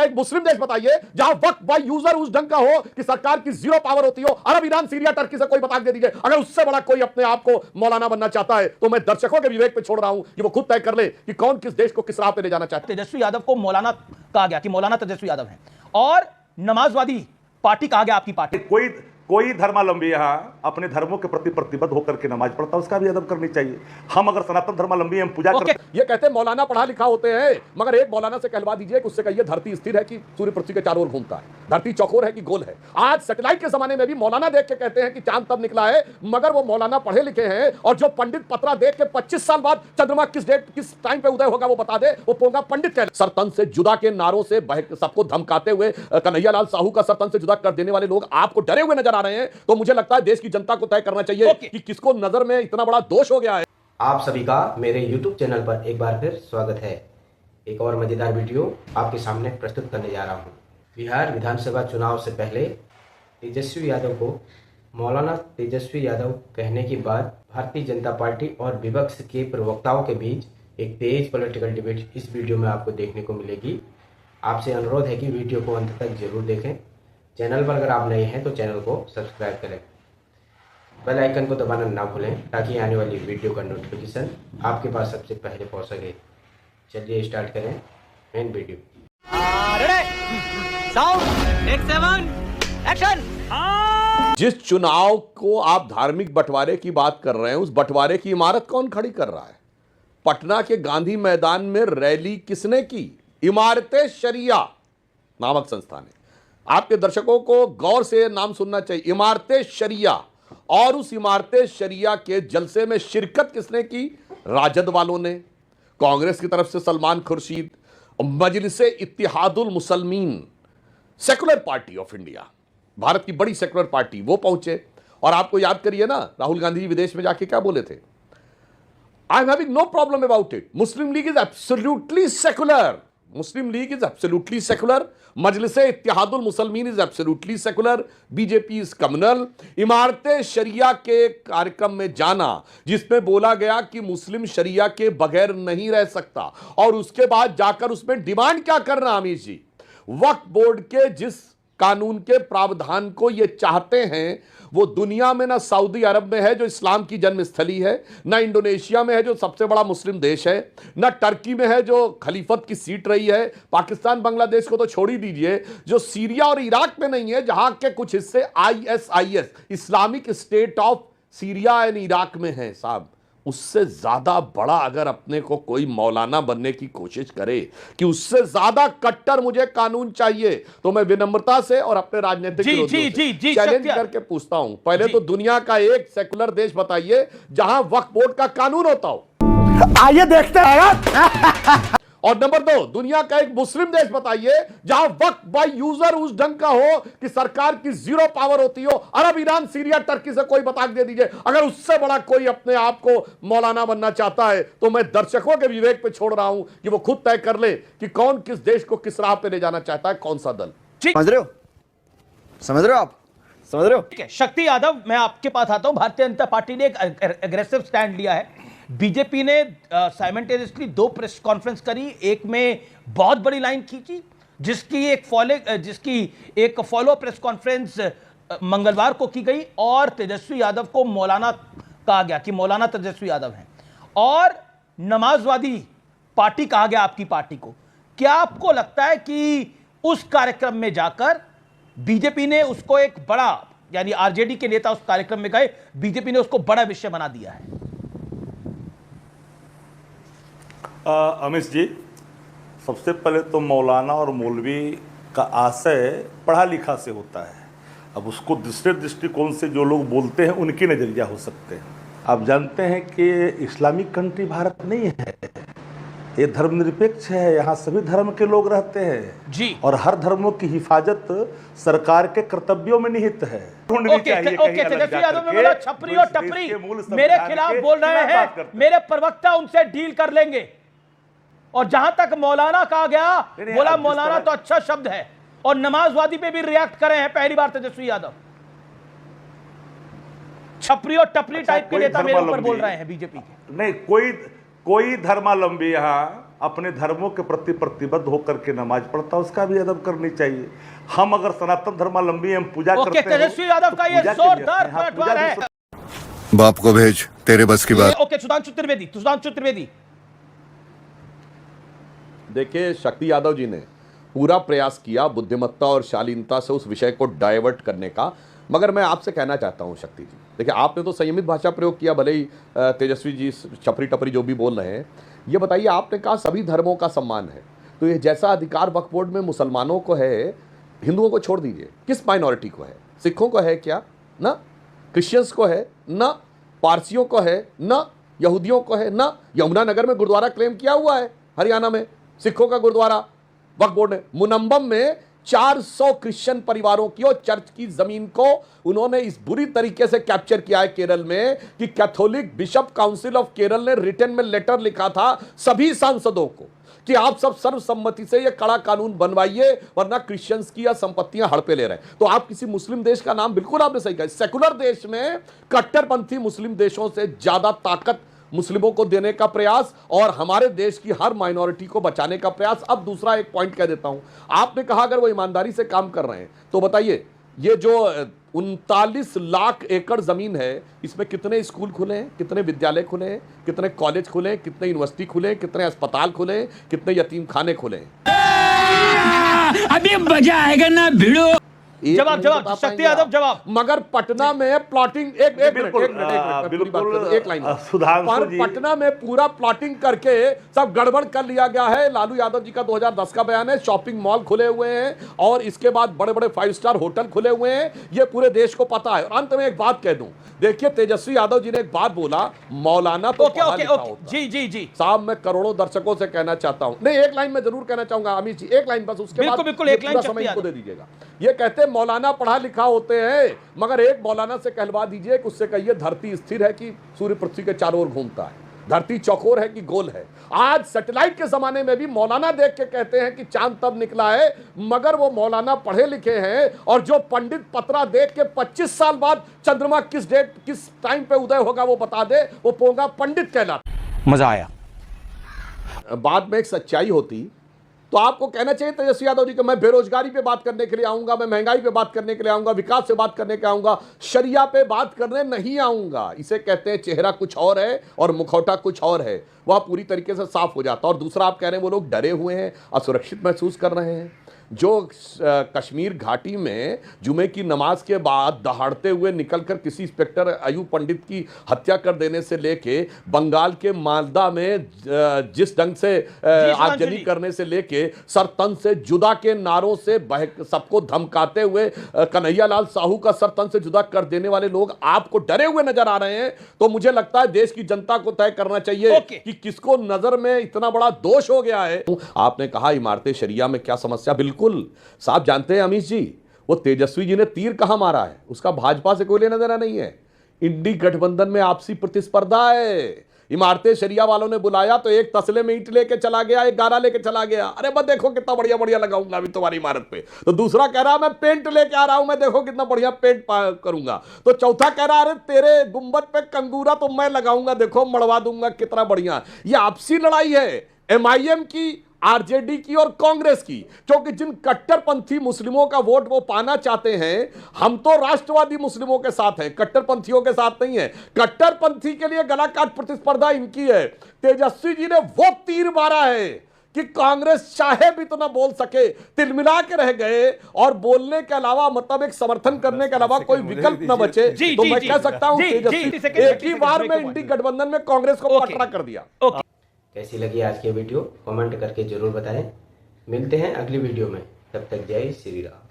एक मुस्लिम देश बताइए जहां वक्त बाय यूजर उस ढंग का हो कि सरकार की जीरो पावर होती हो। अरब, ईरान, सीरिया, टर्की से कोई बता दे दीजिए। अगर उससे बड़ा कोई अपने आप को मौलाना बनना चाहता है तो मैं दर्शकों के विवेक पे छोड़ रहा हूं कि वो खुद तय कर ले कि कौन किस देश को किस राह पे ले जाना चाहता है। तेजस्वी यादव को मौलाना कहा गया कि मौलाना तेजस्वी यादव हैं, और नमाजवादी पार्टी कहा गया आपकी पार्टी। कोई धर्मावलंबी यहाँ अपने धर्मों के प्रति प्रतिबद्ध होकर के नमाज पढ़ता है, उसका भी अदब करनी चाहिए। हम अगर सनातन धर्मावलंबी हम पूजा करते हैं। ये कहते हैं मौलाना पढ़ा लिखा होते हैं, मगर एक मौलाना से कहलवा दीजिए कि उससे कहिए धरती स्थिर है कि सूर्य पृथ्वी के चारों ओर घूमता है, धरती चौकोर है कि गोल है। आज सैटेलाइट के जमाने में भी मौलाना देख के कहते हैं कि चांद तब निकला है, मगर वो मौलाना पढ़े लिखे हैं। और जो पंडित पत्रा देख के 25 साल बाद चंद्रमा किस टाइम पे उदय होगा वो बता दे, वो पोंगा पंडित कह। सरतन से जुदा के नारों से सबको धमकाते हुए कन्हैयालाल साहू का सरतन से जुदा कर देने वाले लोग आपको डरे हुए नजर आ रहे हैं। तो मुझे लगता है देश की जनता को तय करना चाहिए कि किसको नजर में इतना बड़ा दोष हो गया है। आप सभी का मेरे YouTube चैनल पर एक बार फिर स्वागत है। एक और मजेदार वीडियो आपके सामने प्रस्तुत करने जा रहा हूं। बिहार विधानसभा चुनाव से पहले तेजस्वी यादव को मौलाना तेजस्वी यादव कहने के बाद भारतीय जनता पार्टी और विपक्ष के प्रवक्ताओं के बीच एक तेज पॉलिटिकल डिबेट इस वीडियो में आपको देखने को मिलेगी। आपसे अनुरोध है कि वीडियो को अंत तक जरूर देखें। चैनल पर अगर आप नए हैं तो चैनल को सब्सक्राइब करें, बेल आइकन को दबाना ना भूलें ताकि आने वाली वीडियो का नोटिफिकेशन आपके पास सबसे पहले पहुंच सके। चलिए स्टार्ट करें मेन वीडियो। जिस चुनाव को आप धार्मिक बंटवारे की बात कर रहे हैं, उस बंटवारे की इमारत कौन खड़ी कर रहा है? पटना के गांधी मैदान में रैली किसने की? इमारते शरिया नामक संस्था ने। आपके दर्शकों को गौर से नाम सुनना चाहिए, इमारते शरिया। और उस इमारते शरिया के जलसे में शिरकत किसने की? राजद वालों ने। कांग्रेस की तरफ से Salman Khurshid, Majlise Ittehadul Muslimeen, secular party of India, Bharat की बड़ी सेकुलर पार्टी, वो पहुंचे। और आपको याद करिए ना, राहुल गांधी विदेश में जाके क्या बोले थे? I am having no problem about it, Muslim League is absolutely secular, Muslim League is absolutely secular, Majlise Ittehadul Muslimeen is absolutely secular, BJP is communal. इमारते शरिया के कार्यक्रम में जाना जिसमें बोला गया कि मुस्लिम शरिया के बगैर नहीं रह सकता, और उसके बाद जाकर उसमें डिमांड क्या करना? अमीर जी, वक्फ बोर्ड के जिस कानून के प्रावधान को ये चाहते हैं वो दुनिया में ना सऊदी अरब में है जो इस्लाम की जन्मस्थली है, ना इंडोनेशिया में है जो सबसे बड़ा मुस्लिम देश है, ना टर्की में है जो खलीफत की सीट रही है, पाकिस्तान बांग्लादेश को तो छोड़ ही दीजिए, जो सीरिया और इराक में नहीं है जहां के कुछ हिस्से ISIS Islamic state of Syria and Iraq में है। साहब, उससे ज्यादा बड़ा अगर अपने को कोई मौलाना बनने की कोशिश करे कि उससे ज्यादा कट्टर मुझे कानून चाहिए, तो मैं विनम्रता से और अपने राजनीतिक चैलेंज करके पूछता हूं, पहले तो दुनिया का एक सेकुलर देश बताइए जहां वक्फ बोर्ड का कानून होता हो। आइए देखते हैं। और नंबर 2, दुनिया का एक मुस्लिम देश बताइए जहां वक्त बाय यूजर उस ढंग का हो कि सरकार की जीरो पावर होती हो। अरब, ईरान, सीरिया, टर्की से कोई बता दे दीजिए। अगर उससे बड़ा कोई अपने आप को मौलाना बनना चाहता है तो मैं दर्शकों के विवेक पे छोड़ रहा हूं कि वो खुद तय कर ले कि कौन किस देश को किस राह पे ले जाना चाहता है, कौन सा दल। समझ रहे हो? समझ रहे हो आप? समझ रहे हो? ठीक है, शक्ति यादव, मैं आपके पास आता हूं। भारतीय जनता पार्टी ने एक एग्रेसिव स्टैंड लिया है। बीजेपी ने साइमल्टेनियसली 2 प्रेस कॉन्फ्रेंस करी, एक में बहुत बड़ी लाइन खींची, जिसकी एक फॉलो प्रेस कॉन्फ्रेंस मंगलवार को की गई, और तेजस्वी यादव को मौलाना कहा गया कि मौलाना तेजस्वी यादव हैं, और नमाजवादी पार्टी कहा गया आपकी पार्टी को। क्या आपको लगता है कि उस कार्यक्रम में जाकर बीजेपी ने उसको एक बड़ा, यानी आरजेडी के नेता उस कार्यक्रम में गए, बीजेपी ने उसको बड़ा विषय बना दिया है? अमित जी, सबसे पहले तो मौलाना और मौलवी का आशय पढ़ा लिखा से होता है। अब उसको दूसरे दृष्टिकोण से जो लोग बोलते हैं उनके नज़रिया हो सकते हैं। आप जानते हैं कि इस्लामिक कंट्री भारत नहीं है, ये धर्मनिरपेक्ष है, यहाँ सभी धर्म के लोग रहते हैं जी, और हर धर्मों की हिफाजत सरकार के कर्तव्यों में निहित है। तेजस्वी यादव ने बोला छपरी और टपरी मेरे खिलाफ बोल रहे हैं, मेरे प्रवक्ता उनसे डील कर लेंगे। और जहां तक मौलाना कहा गया, बोला मौलाना तो अच्छा शब्द है, और नमाजवादी पे भी रिएक्ट करे हैं पहली बार तेजस्वी यादव। छपरी और टपरी टाइप के नेता मेरे ऊपर बोल रहे हैं बीजेपी के। नहीं, कोई धर्मावलंबी यहाँ अपने धर्मों के प्रति प्रतिबद्ध होकर के नमाज पढ़ता है, उसका भी अदब करनी चाहिए। हम अगर सनातन धर्मावलंबी हम पूजा ओके, करते हैं, तेजस्वी यादव का ये पूजा के लिए जोरदार अपने यहाँ पलटवार है। बाप को भेज, तेरे बस की बात। ओके, सुधांशु त्रिवेदी। देखिए, शक्ति यादव जी ने पूरा प्रयास किया बुद्धिमत्ता और शालीनता से उस विषय को डाइवर्ट करने का, मगर मैं आपसे कहना चाहता हूं शक्ति जी, देखिए आपने तो संयमित भाषा प्रयोग किया, भले ही तेजस्वी जी छपरी टपरी जो भी बोल रहे हैं। ये बताइए, आपने कहा सभी धर्मों का सम्मान है, तो ये जैसा अधिकार वक्फ बोर्ड में मुसलमानों को है, हिंदुओं को छोड़ दीजिए, किस माइनॉरिटी को है? सिखों को है क्या? ना। क्रिश्चियंस को है ना, पारसियों को है ना, यहूदियों को है ना। यमुनानगर में गुरुद्वारा क्लेम किया हुआ है, हरियाणा में सिखों का गुरुद्वारा वक्फ बोर्ड ने। मुनम्बम में 400 क्रिश्चियन परिवारों की और चर्च की जमीन को उन्होंने इस बुरी तरीके से कैप्चर किया है केरल में कि Catholic bishop council of Kerala ने रिटन में लेटर लिखा था सभी सांसदों को कि आप सब सर्वसम्मति से ये कड़ा कानून बनवाइए, वरना क्रिश्चियंस की या संपत्तियां हड़पे ले रहे हैं। तो आप किसी मुस्लिम देश का नाम, बिल्कुल आपने सही कहा, सेकुलर देश में कट्टरपंथी मुस्लिम देशों से ज्यादा ताकत मुस्लिमों को देने का प्रयास और हमारे देश की हर माइनॉरिटी को बचाने का प्रयास। अब दूसरा एक पॉइंट कह देता हूं, आपने कहा अगर वो ईमानदारी से काम कर रहे हैं तो बताइए, ये जो 39 लाख एकड़ जमीन है, इसमें कितने स्कूल खुले हैं, कितने विद्यालय खुले हैं, कितने कॉलेज खुले हैं, कितने यूनिवर्सिटी खुले हैं, कितने अस्पताल खुले हैं, कितने यतीम खाने खुले हैं? अभी मजा आएगा ना भिड़ो। जवाब शक्ति यादव जवाब। मगर पटना में प्लॉटिंग एक लाइन पटना में पूरा प्लॉटिंग करके सब गड़बड़ कर लिया गया है। लालू यादव जी का 2010 का बयान है, शॉपिंग मॉल खुले हुए हैं और इसके बाद बड़े बड़े 5 स्टार होटल खुले हुए हैं, ये पूरे देश को पता है। अंत में एक बात कह दूं, देखिए तेजस्वी यादव जी ने एक बात बोला, मौलाना तो पढ़ा लिखा होता। जी साहब, मैं करोड़ों दर्शकों से कहना चाहता हूं, नहीं एक लाइन में जरूर कहना चाहूंगा अमित जी, एक लाइन बस, उसके बाद बिल्कुल एक लाइन समय को दे दीजिएगा। ये कहते मौलाना पढ़ा लिखा होते हैं, मगर एक मौलाना से कहलवा दीजिए कि उससे कहिए धरती स्थिर है कि सूर्य पृथ्वी के चारों ओर घूमता है, धरती चौकोर है कि गोल है। आज सैटेलाइट के जमाने में भी मौलाना देख के कहते हैं कि चांद तब निकला है, मगर वो मौलाना पढ़े लिखे हैं। और जो पंडित पत्रा देख के 25 साल बाद चंद्रमा किस डेट किस टाइम पे उदय होगा वो बता दे, वो पोंगा पंडित कहलाता। मजा आया। बाद में एक सच्चाई होती तो आपको कहना चाहिए तेजस्वी यादव जी कि मैं बेरोजगारी पे बात करने के लिए आऊंगा, मैं महंगाई पे बात करने के लिए आऊंगा, विकास से बात करने के आऊंगा, शरिया पे बात करने नहीं आऊंगा। इसे कहते हैं चेहरा कुछ और है और मुखौटा कुछ और है, वह पूरी तरीके से साफ हो जाता। और दूसरा, आप कह रहे हैं वो लोग डरे हुए हैं, असुरक्षित महसूस कर रहे हैं। जो कश्मीर घाटी में जुमे की नमाज के बाद दहाड़ते हुए निकलकर किसी इंस्पेक्टर अयूब पंडित की हत्या कर देने से लेके बंगाल के मालदा में जिस ढंग से आगजनी करने से लेके सरतन से जुदा के नारों से सबको धमकाते हुए कन्हैया लाल साहू का सरतन से जुदा कर देने वाले लोग आपको डरे हुए नजर आ रहे हैं, तो मुझे लगता है देश की जनता को तय करना चाहिए कि किसको नजर में इतना बड़ा दोष हो गया है। आपने कहा इमारत शरिया में क्या समस्या, बिल्कुल साहब जानते हैं अमित जी, वो तेजस्वी जी ने तीर कहां मारा है, उसका भाजपा से कोई लेना देना नहीं है। इंडी गठबंधन में आपसी प्रतिस्पर्धा है। इमारतें शरिया वालों ने बुलाया तो एक तसले में ईंट लेके चला गया, एक गारा लेके चला गया, अरे बस देखो कितना बढ़िया बढ़िया लगाऊंगा अभी तुम्हारी इमारत पे। तो दूसरा कह रहा मैं पेंट लेके आ रहा हूं, मैं देखो कितना बढ़िया पेंट करूंगा। तो चौथा कह रहा अरे तेरे गुंबद पे कंगूरा तो मैं लगाऊंगा, देखो मड़वा दूंगा कितना बढ़िया। ये आपसी लड़ाई है एमआईएम की, आरजेडी की और कांग्रेस की, क्योंकि जिन कट्टरपंथी मुस्लिमों का वोट वो पाना चाहते हैं, हम तो राष्ट्रवादी मुस्लिमों के साथ हैं, कट्टरपंथियों के साथ नहीं है। कट्टरपंथी के लिए गला काट प्रतिस्पर्धा इनकी है। तेजस्वी जी ने वो तीर मारा है कि कांग्रेस चाहे भी तो ना बोल सके, तिलमिला के रह गए और बोलने के अलावा मतलब एक समर्थन करने के अलावा कोई विकल्प न बचे। तो मैं कह सकता हूं तेजस्वी एक ही बार में इंडी गठबंधन में कांग्रेस को पटरा कर दिया। कैसी लगी आज की वीडियो कमेंट करके जरूर बताएं। मिलते हैं अगली वीडियो में, तब तक जय श्री राम।